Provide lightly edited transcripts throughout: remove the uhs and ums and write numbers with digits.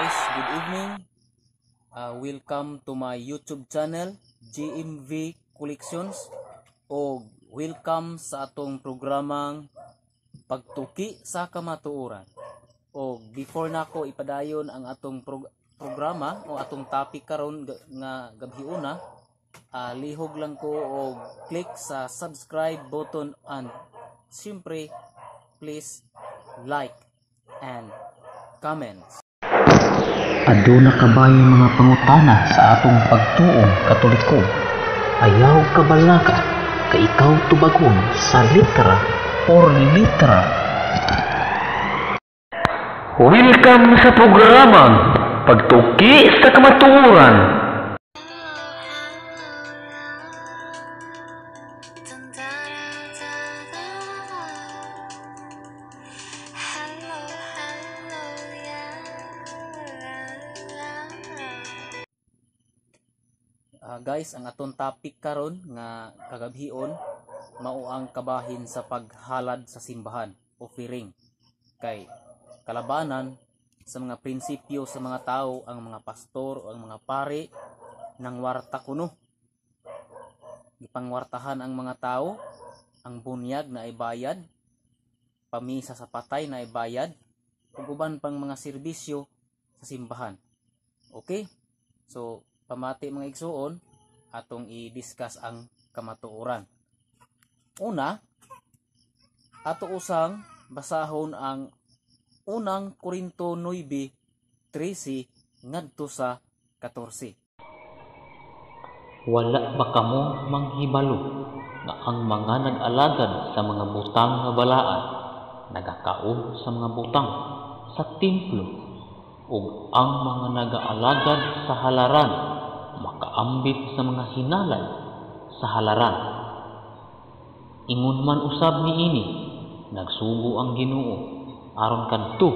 guys, good evening. Welcome to my YouTube channel, GMV Collections. O welcome sa atong programang Pagtuki sa Kamatuoran. O before nako ipadayon ang atong programa o atong topic karon nga gabhiuna, lihog lang ko o click sa subscribe button and siyempre please like and comments. Aduna kabay mga pangutana sa atong pagtuong Katoliko. Ayaw kabalaka ka ikaw tubagon sa litra or litra. Welcome sa programang Pagtuki sa Kamatuoran. Guys, ang aton topic karon nga kagabhion mao ang kabahin sa paghalad sa simbahan, offering. Kay kalabanan sa mga prinsipyo sa mga tao ang mga pastor o ang mga pare nang warta kuno. Gipangwartahan ang mga tao, ang bunyag na ibayad, pamisa sa patay na ibayad, ug uban pang mga serbisyo sa simbahan. Okay? So, pamati mga igsuon, atong i-discuss ang kamatuoran. Una, ato usang basahon ang unang Korinto 9:13 ngadto sa 14. Wala ba kamo manghibalo nga ang mga nag-alagad sa mga butang nga balaan nagakaon sa mga butang sa templo ug ang mga nag-aalagad sa halaran makaambit sa mga hinalay sa halaran. Ingon man usab niini, nagsugo ang Ginoo aron kadto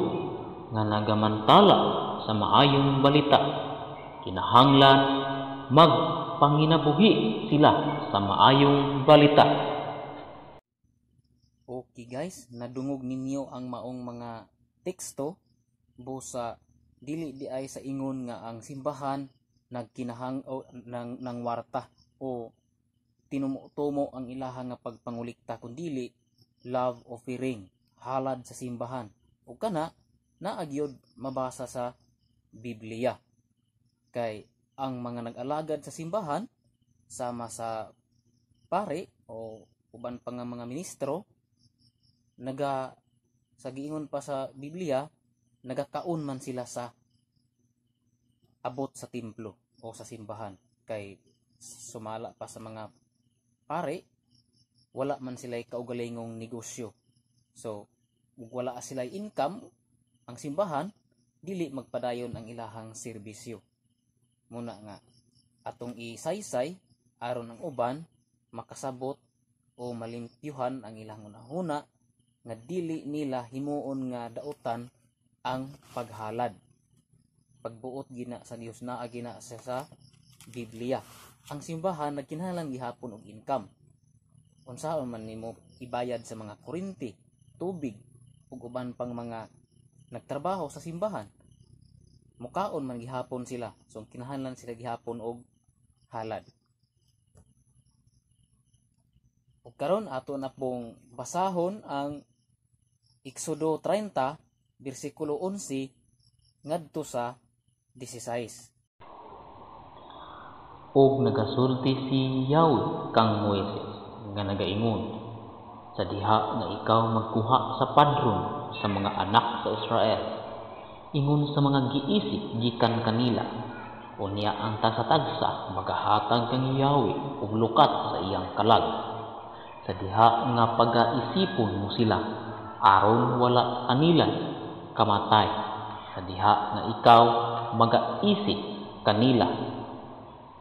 nga nagamantala sa maayong balita. Kinahanglan magpanginabuhi sila sa maayong balita. Okay guys, nadungog ninyo ang maong mga teksto busa dili di ay sa ingon nga ang simbahan nagkinahang o nang warta o tinumutumo ang ilaha nga pagpangulikta kundili love offering, halad sa simbahan. O kana naagyod mabasa sa Biblia. Kay ang mga nag-alagad sa simbahan sama sa pare o uban pa nga mga ministro sa giingon pa sa Biblia nagakaon man sila sa abot sa templo o sa simbahan. Kay sumala pa sa mga pare, wala man sila kaugalingong negosyo. So, wala sila income, ang simbahan, dili magpadayon ang ilahang serbisyo. Muna nga, atong isaysay, aron ang uban, makasabot o malimpyuhan ang ilang hunahuna, nga dili nila himuon nga dautan ang paghalad. Pagbuot gina sa Dios na gina sa Biblia. Ang simbahan nagkinahanglan gihapon og income. Unsaon man nimo ibayad sa mga kuryente, tubig ug uban pang mga nagtrabaho sa simbahan. Mukaon man gihapon sila. So kinahanglan sila gihapon og halad. Ug karon ato na pong basahon ang Exodo 30 bersikulo 11 ngadto sa 16. Og nagasulti si Yahweh kang Moises nga nagaingon, sa diha nga ikaw magkuha sa padron sa mga anak sa Israel, ingon sa mga giisip gikan kanila, unya ang tagsa-tagsa magahatag kang Yahweh og lukat sa iyang kalag. Sa diha nga pagaisipon mo sila aron wala anilan kamatay, sa diha nga ikaw magaisip kanila,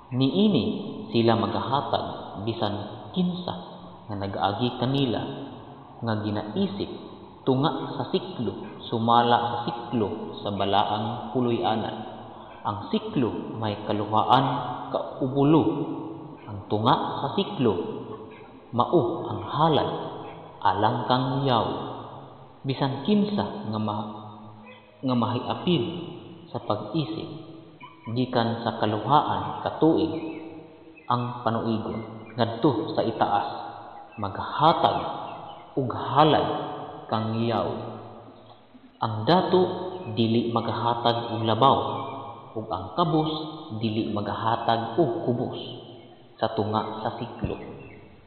niini sila magahatag bisan kinsa nga nag-agi kanila nga ginaisip tunga sa siklo, sumala sa siklo sa balaang puloy-anan. Ang siklo may kaluhaan kaubulo, ang tunga sa siklo mao ang halad alang kang Yahweh. Bisan kinsa nga mahiapil sa pag-isip gikan sa kaluhaan katuig ang panuigon ngadto sa itaas maghatag ug halad kang yaw. Ang dato dili magahatag og labaw ug ang kabus dili magahatag og kubos sa tunga sa siklo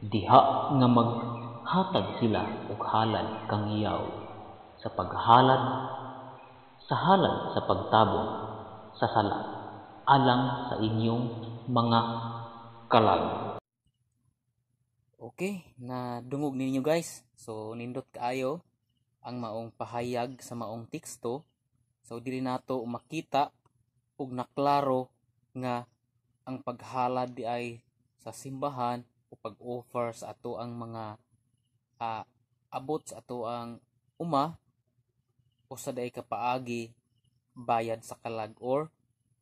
diha nga maghatag sila og halad kang yaw sa paghalad sa halad sa pagtabong sa sala alang sa inyong mga kalag. Okay, na dungog ninyo guys. So nindot kaayo ang maong pahayag sa maong teksto. So dili nato makita ug naklaro nga ang paghalad di ay sa simbahan o pag-offer sa ato ang mga abot sa ato ang uma o sa day kapaagi bayad sa kalag or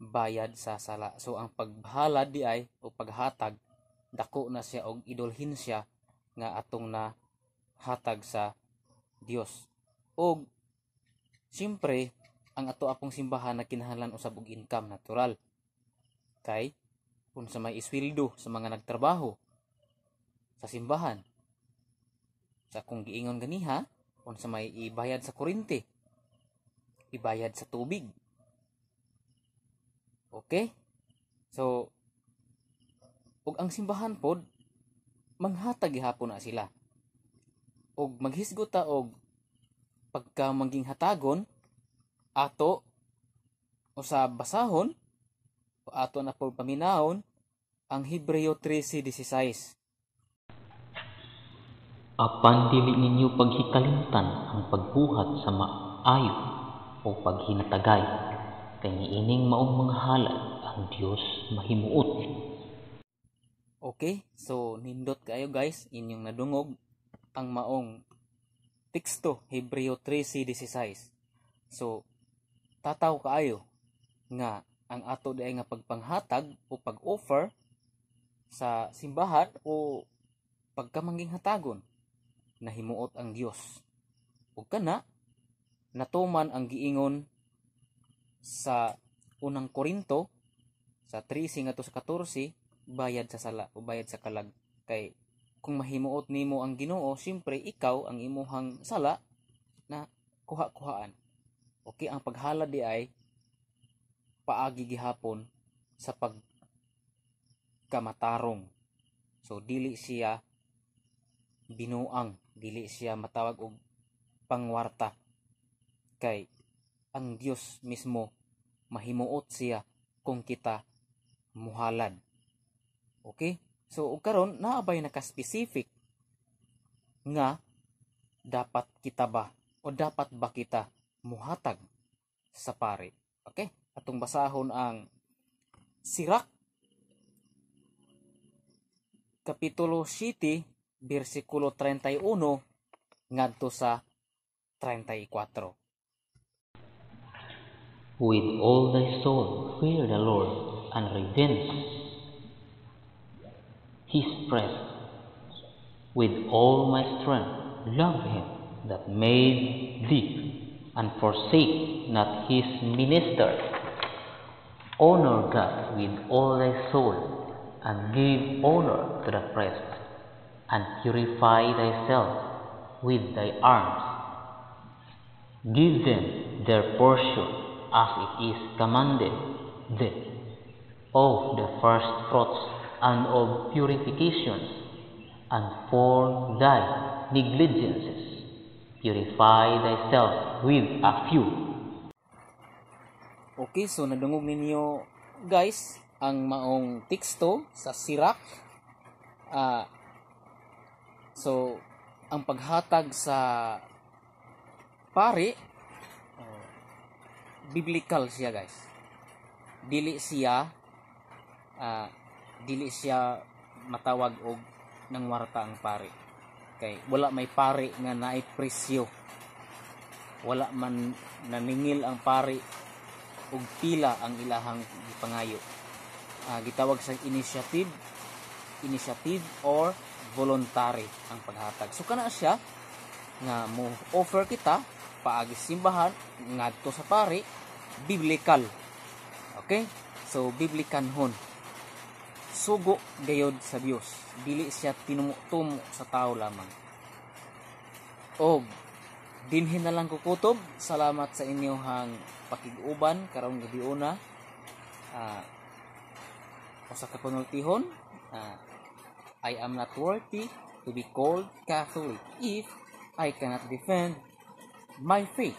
bayad sa sala. So ang paghalad di ay o paghatag dako na siya og idolhinsya nga atong na hatag sa Dios. Og siyempre ang ato apong simbahan na kinahanglan usab og income natural. Kay kung sa may isweldo sa mga nagtrabaho sa simbahan, sa kung giingon ganiha, kung sa may ibayad sa kuryente, ibayad sa tubig. Okay? So ug ang simbahan pod manghatag gihapon na sila. Og maghisgot ta og pagka maging hatagon ato o sa basahon o ato na po paminahon ang Hebreo 13:16. Apan dili ninyo paghikalimtan ang pagbuhat sa maayo o paghinatagay kay niining maong mga halad ang Dios mahimuot. Okay, so nindot kayo guys, inyong nadungog ang maong teksto Hebreo 13:16. So tataw kaayo nga ang ato diay nga pagpanghatag o pag-offer sa simbahan o pagkamangging hatagon nahimuot ang Dios. Ug kana natuman ang giingon sa unang Korinto sa 13 ngadto sa 14 bayad sa sala o bayad sa kalag. Kay kung mahimuot nimo ang Ginoo, siyempre ikaw ang imuhang sala na kuha-kuhaan. Okay, ang paghalad di ay paagi gihapon sa pagkamatarong. So dili siya binuang, dili siya matawag og pangwarta. Kay ang Dios mismo mahimuot siya kung kita muhalad. Okay? So ug karon naabay naka-specific nga dapat kita ba o dapat ba kita muhatag sa pari. Okay? Atong basahon ang Sirak Kapitulo 7 bersikulo 31 ngadto sa 34. With all thy soul fear the Lord and reverence his praise. With all my strength love him that made thee, and forsake not his minister. Honor God with all thy soul, and give honor to the priest, and purify thyself with thy arms. Give them their portion as it is commanded them, of the first fruits and of purifications, and for thy negligences purify thyself with a few. Okay, so nadungog ninyo guys ang maong teksto sa Sirak. So ang paghatag sa pari biblical siya guys. Dili siya matawag og nang warta ang pari. Kay wala may pari nga naay presyo. Wala man naningil ang pari og pila ang ilahang pangayo. Gitawag sa initiative or voluntary ang paghatag. So kana siya nga mo offer kita paagi simbahan ngadto sa pari biblical. Okay? So biblikanhon. Sugo gayod sa Dios. Dili siya tinumo-tumo sa tao lamang. O dinhin na lang ko kutob. Salamat sa inyohang pakiguban karong gabi una. Usa ka panultihon, I am not worthy to be called Catholic if I cannot defend my faith.